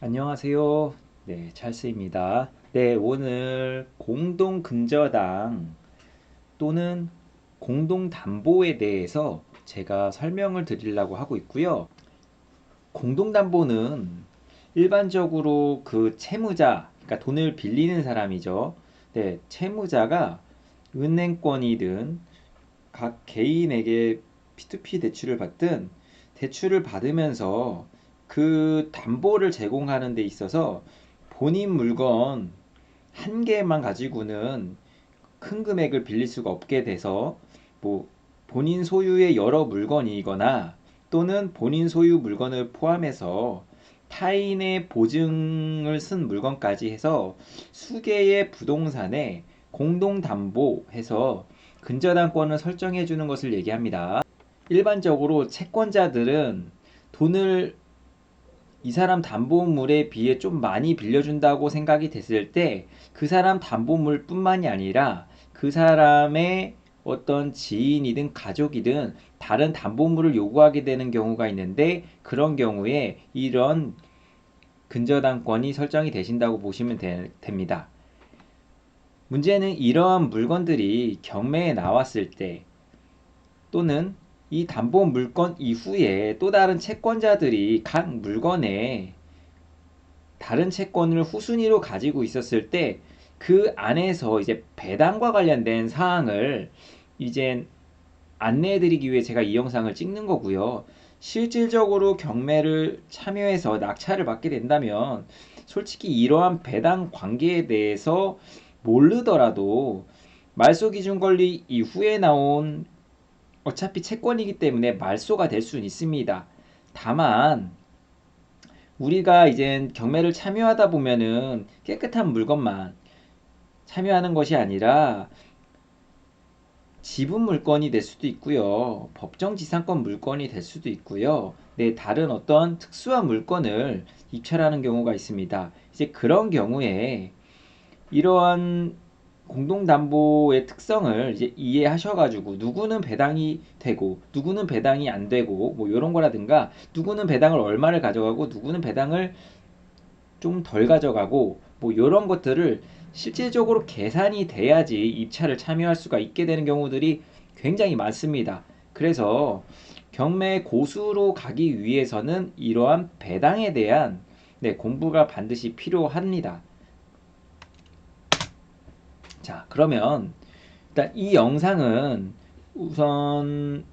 안녕하세요. 네, 찰스입니다. 네, 오늘 공동근저당 또는 공동담보에 대해서 제가 설명을 드리려고 하고 있고요. 공동담보는 일반적으로 그 채무자, 그러니까 돈을 빌리는 사람이죠. 네, 채무자가 은행권이든 각 개인에게 P2P 대출을 받든 대출을 받으면서 그 담보를 제공하는 데 있어서 본인 물건 한 개만 가지고는 큰 금액을 빌릴 수가 없게 돼서 뭐 본인 소유의 여러 물건이거나 또는 본인 소유 물건을 포함해서 타인의 보증을 쓴 물건까지 해서 수개의 부동산에 공동담보해서 근저당권을 설정해 주는 것을 얘기합니다. 일반적으로 채권자들은 돈을 이 사람 담보물에 비해 좀 많이 빌려준다고 생각이 됐을 때 그 사람 담보물 뿐만이 아니라 그 사람의 어떤 지인이든 가족이든 다른 담보물을 요구하게 되는 경우가 있는데, 그런 경우에 이런 근저당권이 설정이 되신다고 보시면 됩니다. 문제는 이러한 물건들이 경매에 나왔을 때 또는 이 담보 물건 이후에 또 다른 채권자들이 각 물건에 다른 채권을 후순위로 가지고 있었을 때 그 안에서 이제 배당과 관련된 사항을 이제 안내해드리기 위해 제가 이 영상을 찍는 거고요. 실질적으로 경매를 참여해서 낙찰을 받게 된다면 솔직히 이러한 배당 관계에 대해서 모르더라도 말소 기준 권리 이후에 나온 어차피 채권이기 때문에 말소가 될 수는 있습니다. 다만 우리가 이제 경매를 참여하다 보면은 깨끗한 물건만 참여하는 것이 아니라 지분 물건이 될 수도 있고요. 법정지상권 물건이 될 수도 있고요. 네, 다른 어떤 특수한 물건을 입찰하는 경우가 있습니다. 이제 그런 경우에 이러한 공동담보의 특성을 이제 이해하셔가지고 누구는 배당이 되고 누구는 배당이 안 되고 뭐 이런 거라든가, 누구는 배당을 얼마를 가져가고 누구는 배당을 좀 덜 가져가고 뭐 이런 것들을 실질적으로 계산이 돼야지 입찰을 참여할 수가 있게 되는 경우들이 굉장히 많습니다. 그래서 경매 고수로 가기 위해서는 이러한 배당에 대한 공부가 반드시 필요합니다. 자, 그러면 일단 이 영상은 우선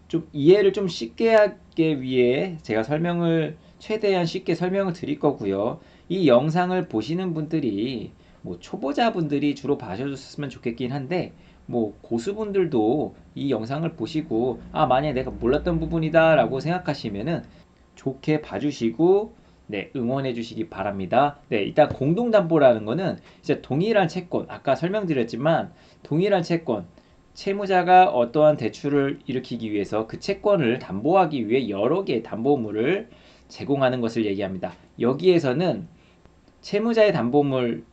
좀 이해를 좀 쉽게 하기 위해 제가 설명을 최대한 쉽게 설명을 드릴 거고요. 이 영상을 보시는 분들이 뭐 초보자분들이 주로 봐주셨으면 좋겠긴 한데, 뭐 고수분들도 이 영상을 보시고 만약에 내가 몰랐던 부분이다 라고 생각하시면은 좋게 봐주시고 응원해 주시기 바랍니다. 일단 공동담보라는 거는 이제 동일한 채권, 아까 설명드렸지만 동일한 채권, 채무자가 어떠한 대출을 일으키기 위해서 그 채권을 담보하기 위해 여러 개의 담보물을 제공하는 것을 얘기합니다. 여기에서는 채무자의 담보물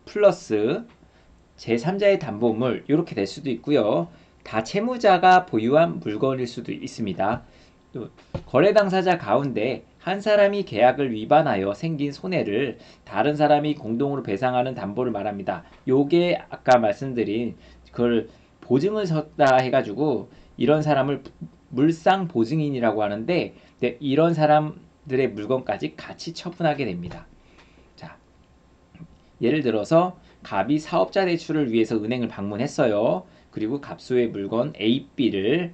플러스 제3자의 담보물 이렇게 될 수도 있고요. 다 채무자가 보유한 물건일 수도 있습니다. 또 거래 당사자 가운데 한 사람이 계약을 위반하여 생긴 손해를 다른 사람이 공동으로 배상하는 담보를 말합니다. 요게 아까 말씀드린 그걸 보증을 섰다 해가지고 이런 사람을 물상 보증인이라고 하는데, 이런 사람들의 물건까지 같이 처분하게 됩니다. 자, 예를 들어서 갑이 사업자 대출을 위해서 은행을 방문했어요. 그리고 갑수의 물건 A, B를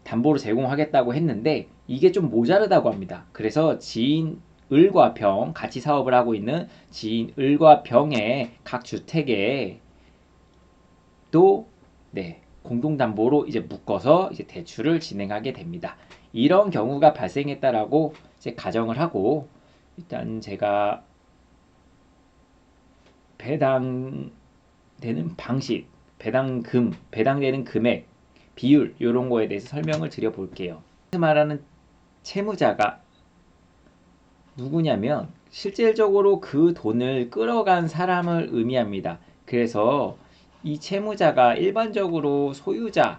담보로 제공하겠다고 했는데 이게 좀 모자르다고 합니다. 그래서 지인 을과 병, 같이 사업을 하고 있는 지인 을과 병의 각 주택에 또 공동담보로 이제 묶어서 이제 대출을 진행하게 됩니다. 이런 경우가 발생했다라고 이제 가정을 하고, 일단 제가 배당되는 방식, 배당금, 배당되는 금액, 비율 이런 거에 대해서 설명을 드려 볼게요. 말하는 채무자가 누구냐면 실질적으로 그 돈을 끌어간 사람을 의미합니다. 그래서 이 채무자가 일반적으로 소유자일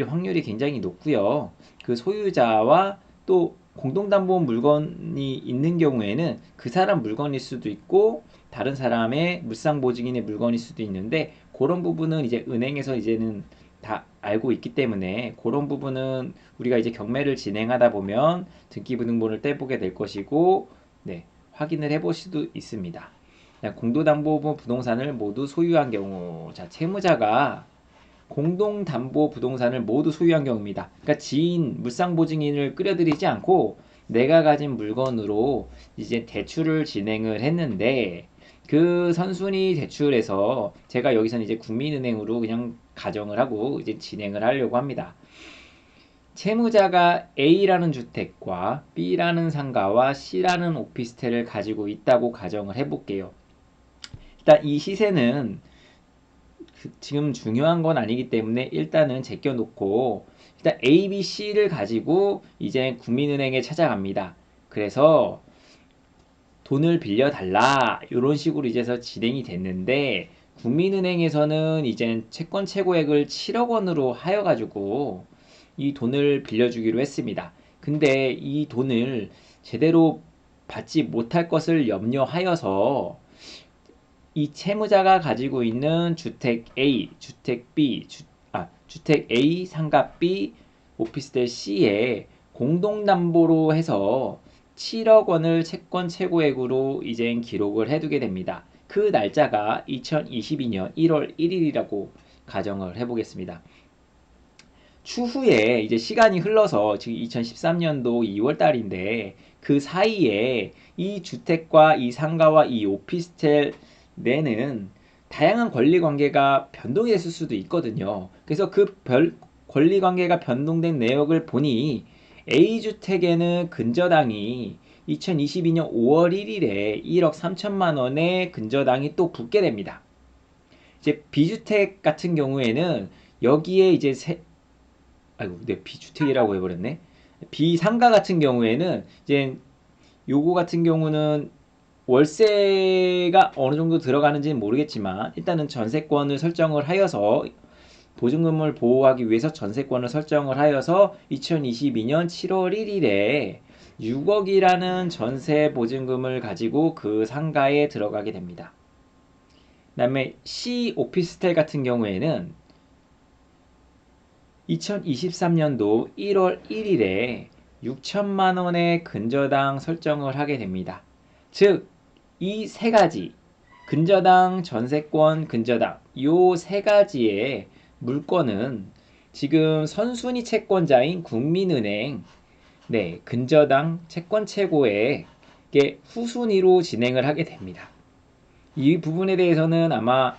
확률이 굉장히 높고요. 그 소유자와 또 공동담보 물건이 있는 경우에는 그 사람 물건일 수도 있고 다른 사람의 물상보증인의 물건일 수도 있는데 그런 부분은 이제 은행에서 이제는 다 알고 있기 때문에 그런 부분은 우리가 이제 경매를 진행하다 보면 등기부등본을 떼보게 될 것이고 네, 확인을 해볼 수도 있습니다. 공동담보 부동산을 모두 소유한 경우, 자, 채무자가 공동담보 부동산을 모두 소유한 경우입니다. 그러니까 지인, 물상보증인을 끌어들이지 않고 내가 가진 물건으로 이제 대출을 진행을 했는데 그 선순위 대출에서 제가 여기서는 이제 국민은행으로 그냥 가정을 하고 이제 진행을 하려고 합니다. 채무자가 A라는 주택과 B라는 상가와 C라는 오피스텔을 가지고 있다고 가정을 해볼게요. 일단 이 시세는 지금 중요한 건 아니기 때문에 일단은 제껴놓고 일단 A, B, C를 가지고 이제 국민은행에 찾아갑니다. 그래서 돈을 빌려달라 이런 식으로 이제서 진행이 됐는데 국민은행에서는 이제 채권 최고액을 7억 원으로 하여가지고 이 돈을 빌려주기로 했습니다. 근데 이 돈을 제대로 받지 못할 것을 염려하여서 이 채무자가 가지고 있는 주택 A, 주택 B, 주택 A, 상가 B, 오피스텔 C에 공동담보로 해서 7억 원을 채권 최고액으로 이제 기록을 해두게 됩니다. 그 날짜가 2022년 1월 1일이라고 가정을 해보겠습니다. 추후에 이제 시간이 흘러서 지금 2013년도 2월 달인데 그 사이에 이 주택과 이 상가와 이 오피스텔 내는 다양한 권리 관계가 변동이 됐을 수도 있거든요. 그래서 그 권리 관계가 변동된 내역을 보니 A주택에는 근저당이 2022년 5월 1일에 1억 3천만 원의 근저당이 또 붙게 됩니다. 이제 B주택 같은 경우에는 여기에 이제 아이고, 내 B주택이라고 해버렸네. B상가 같은 경우에는 이제 요거 같은 경우는 월세가 어느 정도 들어가는지는 모르겠지만 일단은 전세권을 설정을 하여서 보증금을 보호하기 위해서 전세권을 설정을 하여서 2022년 7월 1일에 6억이라는 전세 보증금을 가지고 그 상가에 들어가게 됩니다. 그 다음에 C 오피스텔 같은 경우에는 2023년도 1월 1일에 6천만 원의 근저당 설정을 하게 됩니다. 즉, 이 세 가지, 근저당, 전세권, 근저당, 요 세 가지의 물건은 지금 선순위 채권자인 국민은행, 네, 근저당, 채권 최고액의 후순위로 진행을 하게 됩니다. 이 부분에 대해서는 아마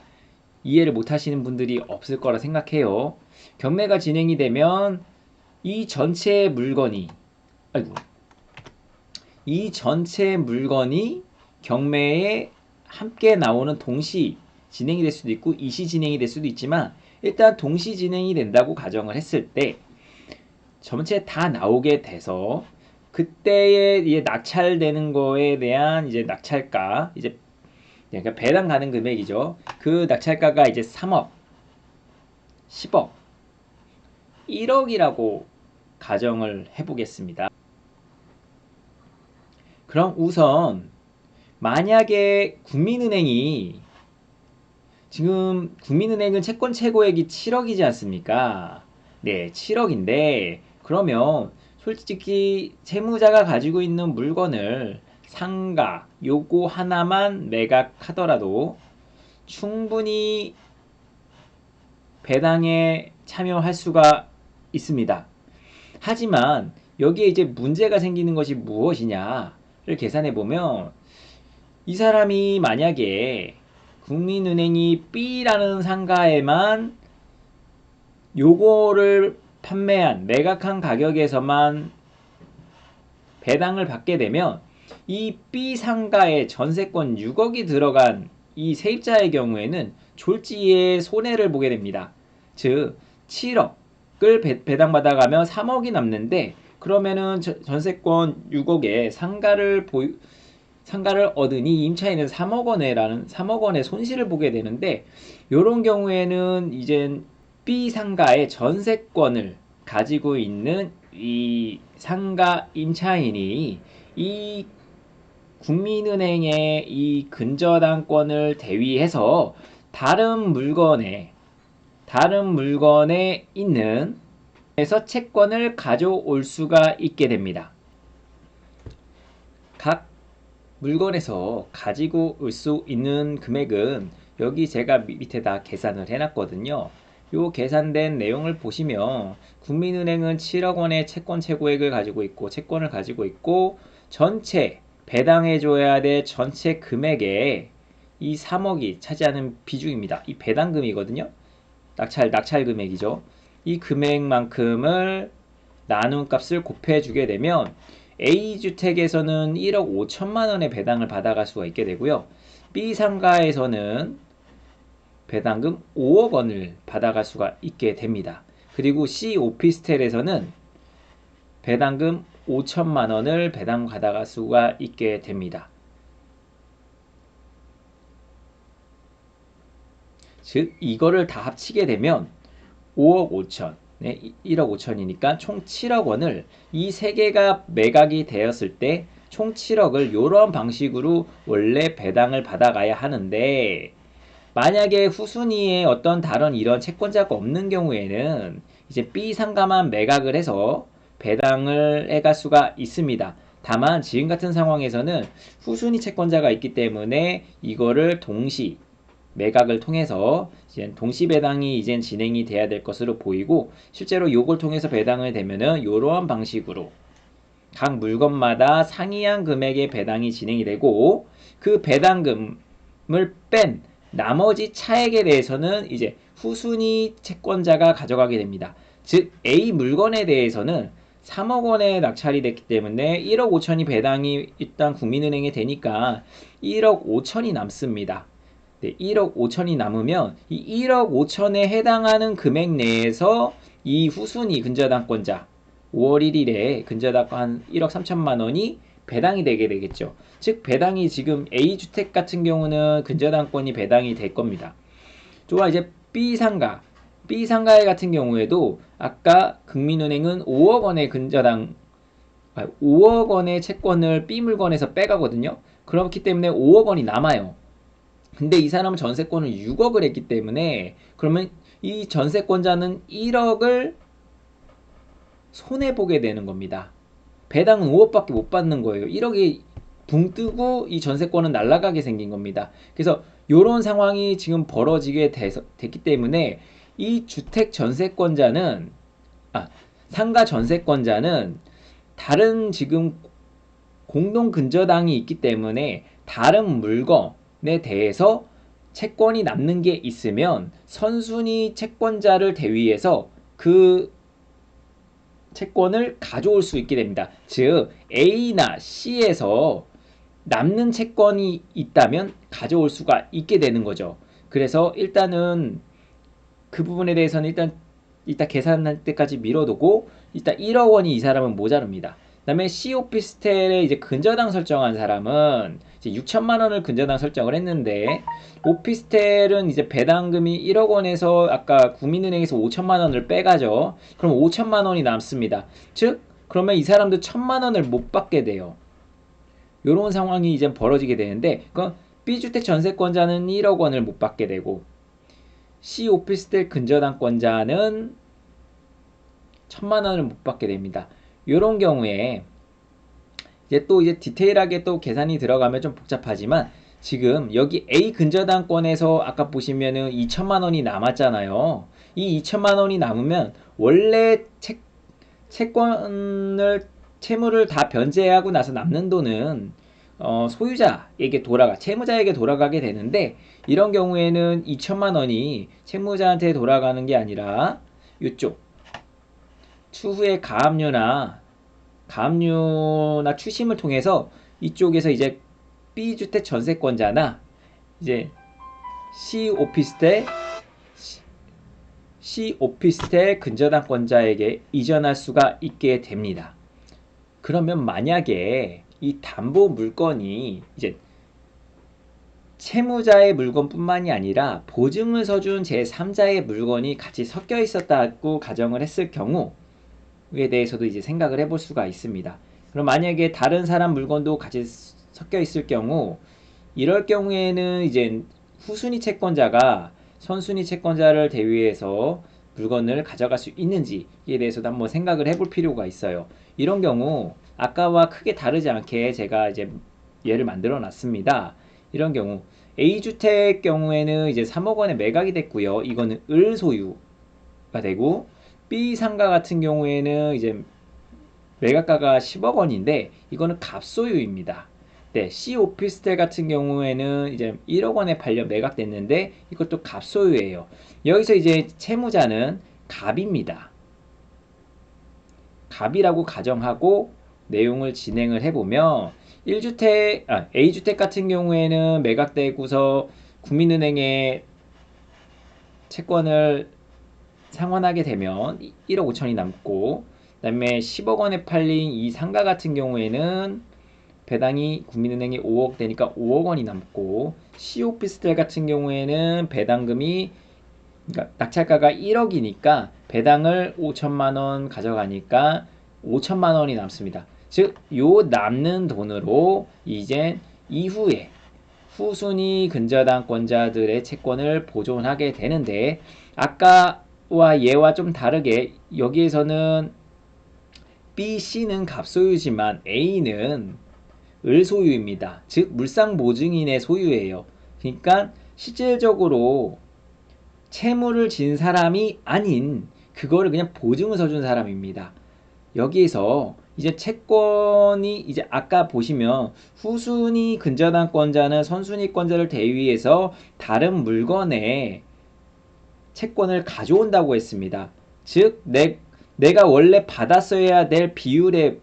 이해를 못 하시는 분들이 없을 거라 생각해요. 경매가 진행이 되면 이 전체 물건이, 아이고, 이 전체 물건이 경매에 함께 나오는 동시 진행이 될 수도 있고 이시 진행이 될 수도 있지만 일단 동시 진행이 된다고 가정을 했을 때 전체 다 나오게 돼서 그때에 이제 낙찰되는 거에 대한 이제 낙찰가, 이제 그러니까 배당 가는 금액이죠. 그 낙찰가가 이제 3억, 10억, 1억이라고 가정을 해보겠습니다. 그럼 우선 만약에 국민은행이 지금 국민은행은 채권 최고액이 7억이지 않습니까? 네, 7억인데 그러면 솔직히 채무자가 가지고 있는 물건을 상가 요거 하나만 매각하더라도 충분히 배당에 참여할 수가 있습니다. 하지만 여기에 이제 문제가 생기는 것이 무엇이냐를 계산해 보면 이 사람이 만약에 국민은행이 B라는 상가에만 요거를 판매한 매각한 가격에서만 배당을 받게 되면 이 B 상가에 전세권 6억이 들어간 이 세입자의 경우에는 졸지에 손해를 보게 됩니다. 즉 7억을 배당받아가면 3억이 남는데 그러면은 전세권 6억에 상가를 얻으니 임차인은 3억 원의 손실을 보게 되는데 이런 경우에는 이제 B 상가의 전세권을 가지고 있는 이 상가 임차인이 이 국민은행의 이 근저당권을 대위해서 다른 물건에 있는 에서 채권을 가져올 수가 있게 됩니다. 각 물건에서 가지고 올 수 있는 금액은 여기 제가 밑에다 계산을 해놨거든요. 요 계산된 내용을 보시면 국민은행은 7억 원의 채권 최고액을 가지고 있고 채권을 가지고 있고 전체 배당해줘야 될 전체 금액의 이 3억이 차지하는 비중입니다. 이 배당금이거든요. 낙찰 금액이죠. 이 금액만큼을 나눈 값을 곱해주게 되면 A주택에서는 1억 5천만 원의 배당을 받아갈 수가 있게 되고요. B상가에서는 배당금 5억 원을 받아갈 수가 있게 됩니다. 그리고 C 오피스텔에서는 배당금 5천만 원을 배당 받아갈 수가 있게 됩니다. 즉 이거를 다 합치게 되면 5억 5천, 네, 1억 5천이니까 총 7억 원을 이 세 개가 매각이 되었을 때 총 7억을 이런 방식으로 원래 배당을 받아가야 하는데 만약에 후순위에 어떤 다른 이런 채권자가 없는 경우에는 이제 B 상가만 매각을 해서 배당을 해갈 수가 있습니다. 다만 지금 같은 상황에서는 후순위 채권자가 있기 때문에 이거를 동시 매각을 통해서 이제 동시 배당이 이제 진행이 돼야 될 것으로 보이고 실제로 요걸 통해서 배당을 되면은 이러한 방식으로 각 물건마다 상이한 금액의 배당이 진행이 되고 그 배당금을 뺀 나머지 차액에 대해서는 이제 후순위 채권자가 가져가게 됩니다. 즉 A 물건에 대해서는 3억 원에 낙찰이 됐기 때문에 1억 5천이 배당이 일단 국민은행에 되니까 1억 5천이 남습니다. 네, 1억 5천이 남으면 이 1억 5천에 해당하는 금액 내에서 이 후순위 근저당권자 5월 1일에 근저당권 한 1억 3천만 원이 배당이 되게 되겠죠. 즉 배당이 지금 A주택 같은 경우는 근저당권이 배당이 될 겁니다. 좋아 이제 B상가 같은 경우에도 아까 국민은행은 5억 원의 5억 원의 채권을 B 물건에서 빼가거든요. 그렇기 때문에 5억 원이 남아요. 근데 이 사람은 전세권을 6억을 했기 때문에 그러면 이 전세권자는 1억을 손해보게 되는 겁니다. 배당은 5억밖에 못 받는 거예요. 1억이 붕 뜨고 이 전세권은 날아가게 생긴 겁니다. 그래서 이런 상황이 지금 벌어지게 됐기 때문에 이 주택 전세권자는 상가 전세권자는 다른 지금 공동 근저당이 있기 때문에 다른 물건에 대해서 채권이 남는 게 있으면 선순위 채권자를 대위해서 그 채권을 가져올 수 있게 됩니다. 즉 A나 C에서 남는 채권이 있다면 가져올 수가 있게 되는 거죠. 그래서 일단은 그 부분에 대해서는 일단 이따 계산할 때까지 미뤄두고 일단 1억 원이 이 사람은 모자릅니다. 그다음에 C 오피스텔에 이제 근저당 설정한 사람은 이제 6천만 원을 근저당 설정을 했는데 오피스텔은 이제 배당금이 1억 원에서 아까 국민은행에서 5천만 원을 빼가죠. 그럼 5천만 원이 남습니다. 즉 그러면 이 사람도 1천만 원을 못 받게 돼요. 이런 상황이 이제 벌어지게 되는데 그 B주택 전세권자는 1억 원을 못 받게 되고 C 오피스텔 근저당권자는 1천만 원을 못 받게 됩니다. 이런 경우에 이제 디테일하게 또 계산이 들어가면 좀 복잡하지만 지금 여기 A 근저당권에서 아까 보시면은 2천만 원이 남았잖아요. 이 2천만 원이 남으면 원래 채무를 다 변제하고 나서 남는 돈은 소유자에게 채무자에게 돌아가게 되는데 이런 경우에는 2천만 원이 채무자한테 돌아가는 게 아니라 이쪽 추후에 가압류나 추심을 통해서 이쪽에서 이제 B주택 전세권자나 이제 C 오피스텔 근저당권자에게 이전할 수가 있게 됩니다. 그러면 만약에 이 담보 물건이 이제 채무자의 물건뿐만이 아니라 보증을 서준 제3자의 물건이 같이 섞여 있었다고 가정을 했을 경우 대해서도 이제 생각을 해볼 수가 있습니다. 그럼 만약에 다른 사람 물건도 같이 섞여 있을 경우, 이럴 경우에는 이제 후순위 채권자가 선순위 채권자를 대위해서 물건을 가져갈 수 있는지에 대해서도 한번 생각을 해볼 필요가 있어요. 이런 경우 아까와 크게 다르지 않게 제가 이제 예를 만들어 놨습니다. 이런 경우 A주택 경우에는 이제 3억 원에 매각이 됐고요. 이거는 을 소유가 되고, B 상가 같은 경우에는 이제 매각가가 10억 원인데 이거는 갑소유입니다. 네, C 오피스텔 같은 경우에는 이제 1억 원에 팔려 매각됐는데 이것도 갑소유예요. 여기서 이제 채무자는 갑입니다. 갑이라고 가정하고 내용을 진행을 해보면 A주택 같은 경우에는 매각되고서 국민은행에 채권을 상환하게 되면 1억 5천이 남고, 그 다음에 10억 원에 팔린 이 상가 같은 경우에는 배당이 국민은행이 5억 되니까 5억 원이 남고, C오피스텔 같은 경우에는 배당금이, 그러니까 낙찰가가 1억이니까 배당을 5천만 원 가져가니까 5천만 원이 남습니다. 즉, 요 남는 돈으로 이제 이후에 후순위 근저당권자들의 채권을 보존하게 되는데, 아까와 얘와 좀 다르게 여기에서는 B, C는 갑소유지만 A는 을소유입니다. 즉 물상보증인의 소유예요. 그러니까 실질적으로 채무를 진 사람이 아닌 그거를 그냥 보증을 서준 사람입니다. 여기에서 이제 채권이 이제 아까 보시면 후순위 근저당권자는 선순위권자를 대위해서 다른 물건에 채권을 가져온다고 했습니다. 즉 내가 원래 받았어야 될 비율의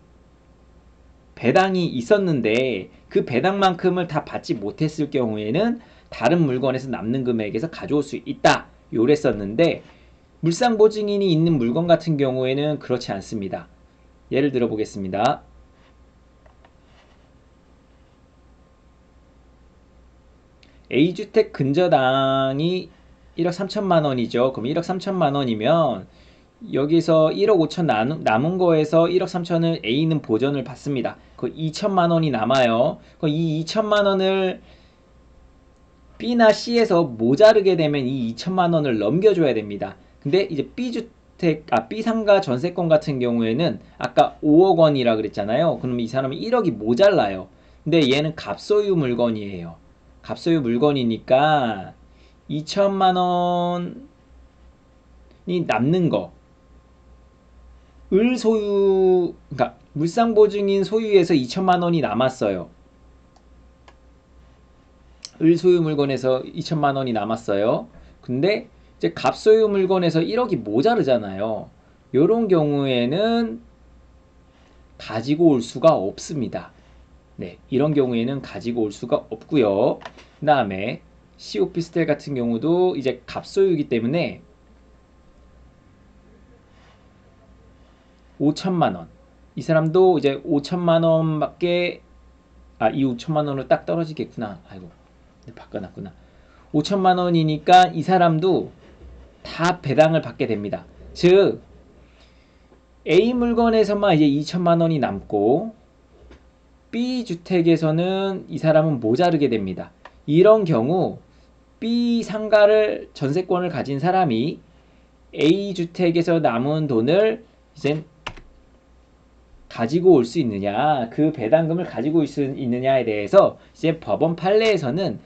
배당이 있었는데 그 배당만큼을 다 받지 못했을 경우에는 다른 물건에서 남는 금액에서 가져올 수 있다 요랬었는데, 물상보증인이 있는 물건 같은 경우에는 그렇지 않습니다. 예를 들어 보겠습니다. A주택 근저당이 1억 3천만 원이죠. 그럼 1억 3천만 원이면 여기서 1억 5천 남은 거에서 1억 3천을 A는 보전을 받습니다. 그 2천만 원이 남아요. 이 2천만 원을 B나 C에서 모자르게 되면 이 2천만 원을 넘겨줘야 됩니다. 근데 이제 B상가 전세권 같은 경우에는 아까 5억 원이라 그랬잖아요. 그러면 이 사람은 1억이 모자라요. 근데 얘는 갑소유 물건이에요. 갑소유 물건이니까 2천만 원이 남는 거, 을 소유, 그러니까 물상보증인 소유에서 2천만 원이 남았어요. 을 소유 물건에서 2천만 원이 남았어요. 근데 이제 갑소유 물건에서 1억이 모자르잖아요. 이런 경우에는 가지고 올 수가 없습니다. 네, 이런 경우에는 가지고 올 수가 없고요. 그 다음에 C 오피스텔 같은 경우도 이제 갑소유이기 때문에 5천만 원. 이 사람도 이제 5천만 원밖에, 이 5천만 원으로 딱 떨어지겠구나. 아이고, 바꿔놨구나. 5천만 원이니까 이 사람도 다 배당을 받게 됩니다. 즉 A 물건에서만 이제 2천만 원이 남고 B 주택에서는 이 사람은 모자르게 됩니다. 이런 경우 B 상가를 전세권을 가진 사람이 A 주택에서 남은 돈을 이제 가지고 올 수 있느냐, 그 배당금을 가지고 올 수 있느냐에 대해서 이제 법원 판례에서는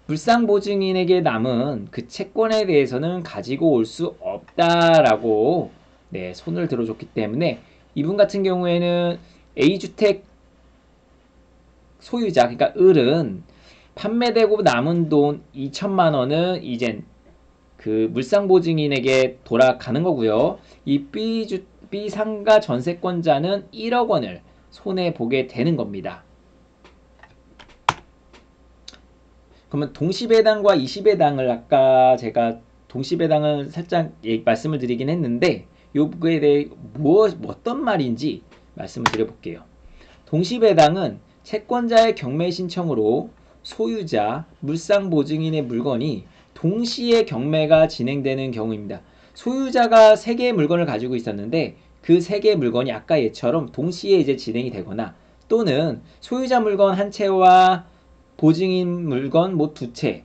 물상보증인에게 남은 그 채권에 대해서는 가지고 올 수 없다라고 손을 들어줬기 때문에 이분 같은 경우에는 A주택 소유자, 그러니까 을은 판매되고 남은 돈 2천만 원은 이젠 그 물상보증인에게 돌아가는 거고요. 이 B 상가 전세권자는 1억 원을 손해 보게 되는 겁니다. 그러면 동시배당과 이시배당을 아까 제가 동시배당을 살짝 말씀을 드리긴 했는데 요거에 대해 어떤 말인지 말씀을 드려볼게요. 동시배당은 채권자의 경매 신청으로 소유자, 물상보증인의 물건이 동시에 경매가 진행되는 경우입니다. 소유자가 3개의 물건을 가지고 있었는데 그 세 개의 물건이 아까 얘처럼 동시에 이제 진행이 되거나 또는 소유자 물건 한 채와 보증인 물건 뭐 두 채,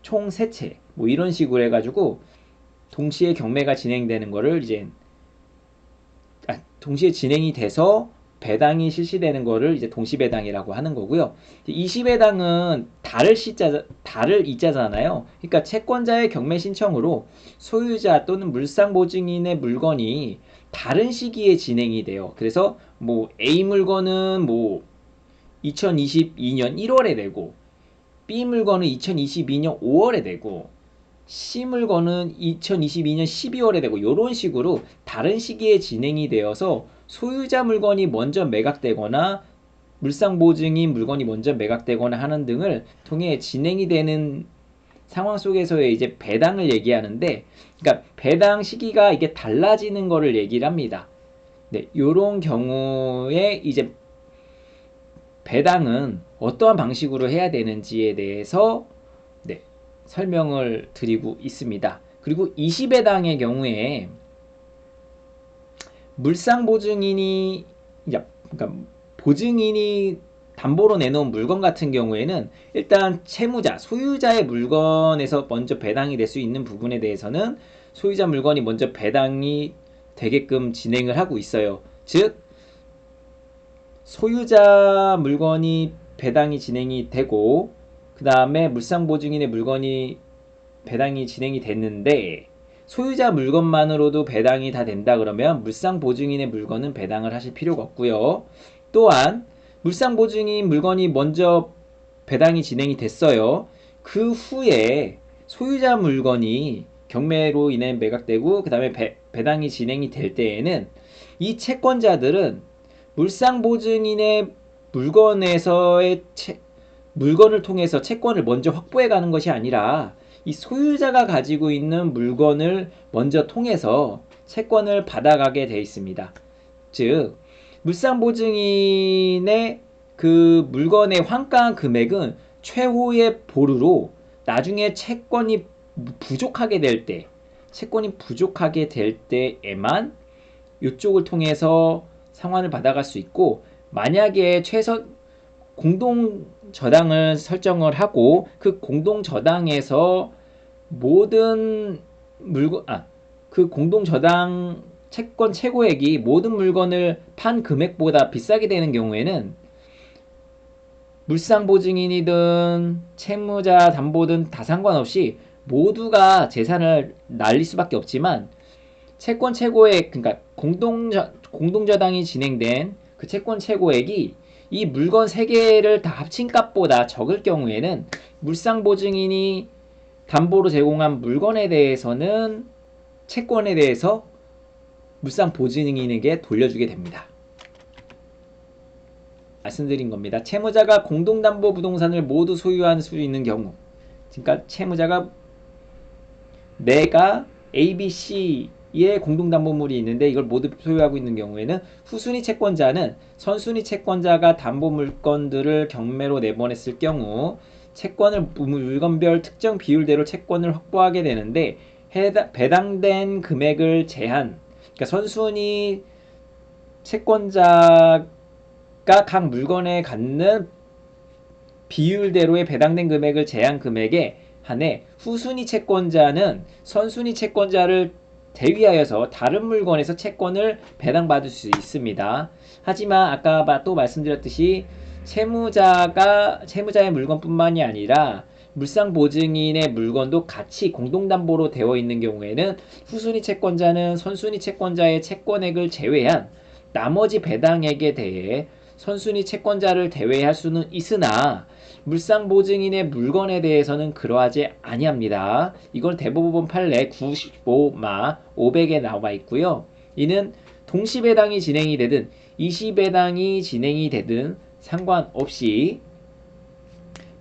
총 세 채, 뭐 이런 식으로 해가지고 동시에 경매가 진행되는 거를 이제 동시에 진행이 돼서 배당이 실시되는 거를 이제 동시배당이라고 하는 거고요. 이시배당은 달을 이자잖아요. 그러니까 채권자의 경매 신청으로 소유자 또는 물상보증인의 물건이 다른 시기에 진행이 돼요. 그래서 뭐 A 물건은 뭐 2022년 1월에 되고 B 물건은 2022년 5월에 되고 C 물건은 2022년 12월에 되고 이런 식으로 다른 시기에 진행이 되어서 소유자 물건이 먼저 매각되거나 물상보증인 물건이 먼저 매각되거나 하는 등을 통해 진행이 되는 상황 속에서의 이제 배당을 얘기하는데, 그러니까 배당 시기가 이게 달라지는 거를 얘기를 합니다. 네, 요런 경우에 이제 배당은 어떠한 방식으로 해야 되는지에 대해서 네, 설명을 드리고 있습니다. 그리고 이시배당의 경우에 물상보증인이 그러니까 보증인이 담보로 내놓은 물건 같은 경우에는 일단 채무자, 소유자의 물건에서 먼저 배당이 될 수 있는 부분에 대해서는 소유자 물건이 먼저 배당이 되게끔 진행을 하고 있어요. 즉 소유자 물건이 배당이 진행이 되고 그 다음에 물상보증인의 물건이 배당이 진행이 됐는데 소유자 물건만으로도 배당이 다 된다 그러면 물상보증인의 물건은 배당을 하실 필요가 없고요. 또한 물상보증인 물건이 먼저 배당이 진행이 됐어요. 그 후에 소유자 물건이 경매로 인해 매각되고 그 다음에 배당이 진행이 될 때에는 이 채권자들은 물상보증인의 물건을 통해서 채권을 먼저 확보해 가는 것이 아니라 이 소유자가 가지고 있는 물건을 먼저 통해서 채권을 받아가게 되어 있습니다. 즉 물상보증인의 그 물건의 환가 금액은 최후의 보루로 나중에 채권이 부족하게 될 때에만 이쪽을 통해서 상환을 받아갈 수 있고, 만약에 공동 저당을 설정을 하고 그 공동 저당에서 모든 그 공동 저당 채권 최고액이 모든 물건을 판 금액보다 비싸게 되는 경우에는 물상보증인이든 채무자 담보든 다 상관없이 모두가 재산을 날릴 수밖에 없지만 채권 최고액, 그러니까 공동저당이 진행된 그 채권 최고액이 이 물건 3개를 다 합친 값보다 적을 경우에는 물상보증인이 담보로 제공한 물건에 대해서는 채권에 대해서 물상보증인에게 돌려주게 됩니다. 말씀드린 겁니다. 채무자가 공동담보부동산을 모두 소유할 수 있는 경우, 그러니까 채무자가 내가 ABC의 공동담보물이 있는데 이걸 모두 소유하고 있는 경우에는 후순위 채권자는 선순위 채권자가 담보물건들을 경매로 내보냈을 경우 채권을 물건별 특정 비율대로 채권을 확보하게 되는데 배당된 금액을 그러니까 선순위 채권자가 각 물건에 갖는 비율대로의 배당된 금액을 제한 금액에 한해 후순위 채권자는 선순위 채권자를 대위하여서 다른 물건에서 채권을 배당받을 수 있습니다. 하지만 아까 또 말씀드렸듯이 채무자의 물건뿐만이 아니라 물상보증인의 물건도 같이 공동담보로 되어 있는 경우에는 후순위 채권자는 선순위 채권자의 채권액을 제외한 나머지 배당액에 대해 선순위 채권자를 대외할 수는 있으나 물상보증인의 물건에 대해서는 그러하지 아니합니다. 이건 대법원 판례 95마 500에 나와 있고요. 이는 동시배당이 진행이 되든 이시배당이 진행이 되든 상관없이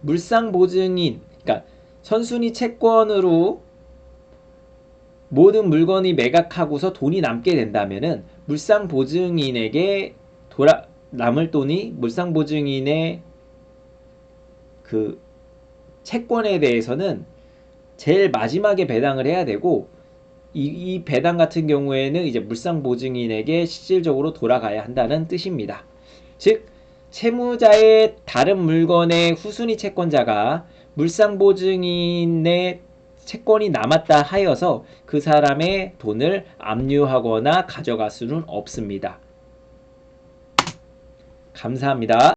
물상보증인, 그러니까 선순위 채권으로 모든 물건이 매각하고서 돈이 남게 된다면은 물상보증인에게 남을 돈이 물상보증인의 그 채권에 대해서는 제일 마지막에 배당을 해야 되고 이 배당 같은 경우에는 이제 물상보증인에게 실질적으로 돌아가야 한다는 뜻입니다. 즉, 채무자의 다른 물건의 후순위 채권자가 물상보증인의 채권이 남았다 하여서 그 사람의 돈을 압류하거나 가져갈 수는 없습니다. 감사합니다.